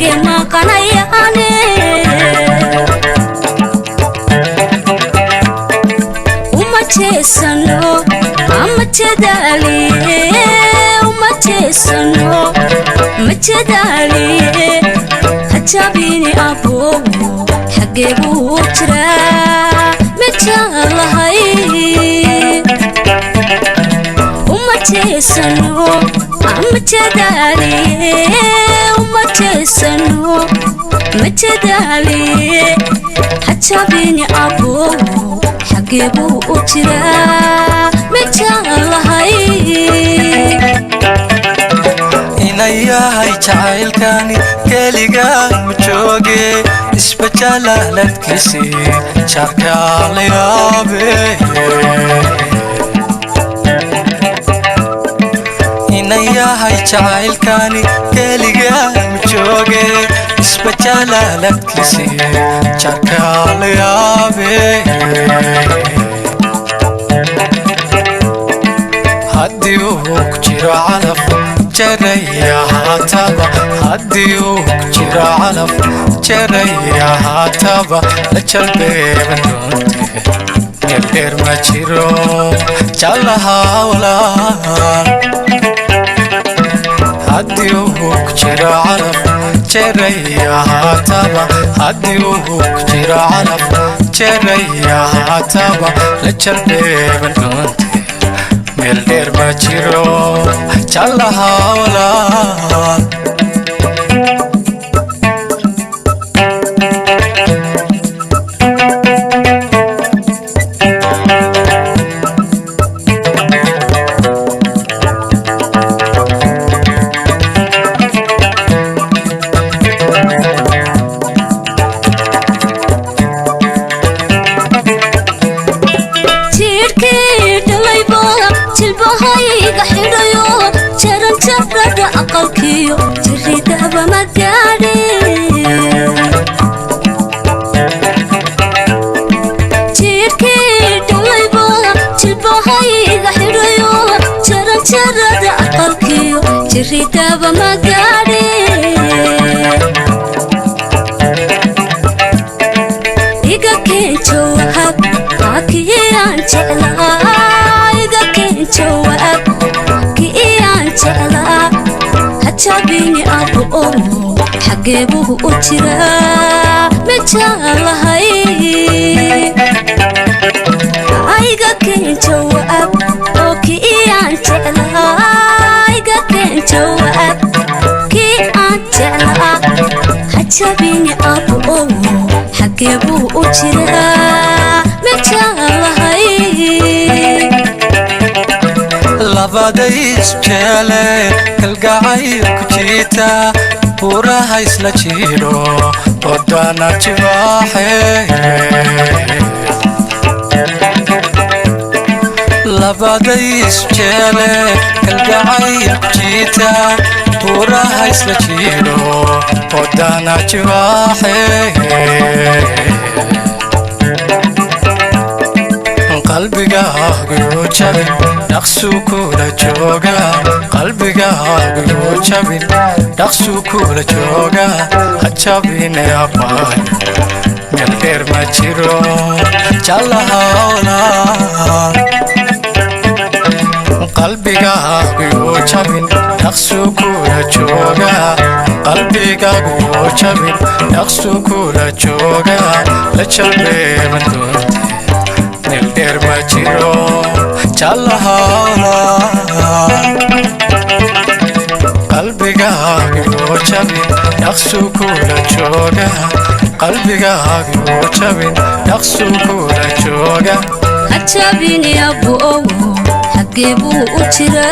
حقي ما قنياني وما تسنو أما تدالي وما تسنو ما تدالي حجابيني أبو حقي بوترا متالهاي وما تسنو أما تدالي وما تسنو ما تدالي حجابيني أبو حقي بوترا متالهاي inayahay jacaylkani keligaa ma jooge isbajaaladkiisi jarkaa la yaabeye inayahay jacaylkani keligaa ma jooge isbajaaladkiisi jarkaa la yaabeye haddii uu ku jiro calaf jaraya haataba haddii uu ku jiro calaf jaraya haataba la jalbeeban doonte meel dheer ma jiro jallaha walaal haddii uu ku jiro calaf jaraya haataba haddii uu ku jiro calaf jaraya haataba la jalbeeban doonte meel dheer ma jiro jallaha walaal أقلكيو تريد أبا مقاري تيركي دوليبو تلبوهاي غحيريو ترد أقلكيو تريد أبا مقاري إيقا كنتو وهب باكي أنتعلا إيقا كنتو وهب باكي أنتعلا حجابيني أبو حقي بوترا متالهاي أيقا كنتو أب أوكي أنتعلا أيقا كنتو أب كي أنتعلا حجابيني أبو حقي بوترا متالهاي labadays jele kalgacayl ku jiita buraha isla jiro wadana jibaaxe labadays jele kalgacayl ku jiita buraha isla jiro wadana jibaaxe qalbigaagu jabin dhaqsuu kula jooga qalbigaagu jabin dhaqsuu kula jooga ha jabin abbay meel dheer ma jiro jallaha walaal qalbigaagu jabin dhaqsuu kula jooga qalbigaagu jabin dhaqsuu kula jooga la jalbeeban doonte meel dheer ma jiro jallaha walaal qalbigaagu jabin dhaqsuu kula jooga qalbigaagu jabin dhaqsuu kula jooga حجابيني أبو حقي بوترا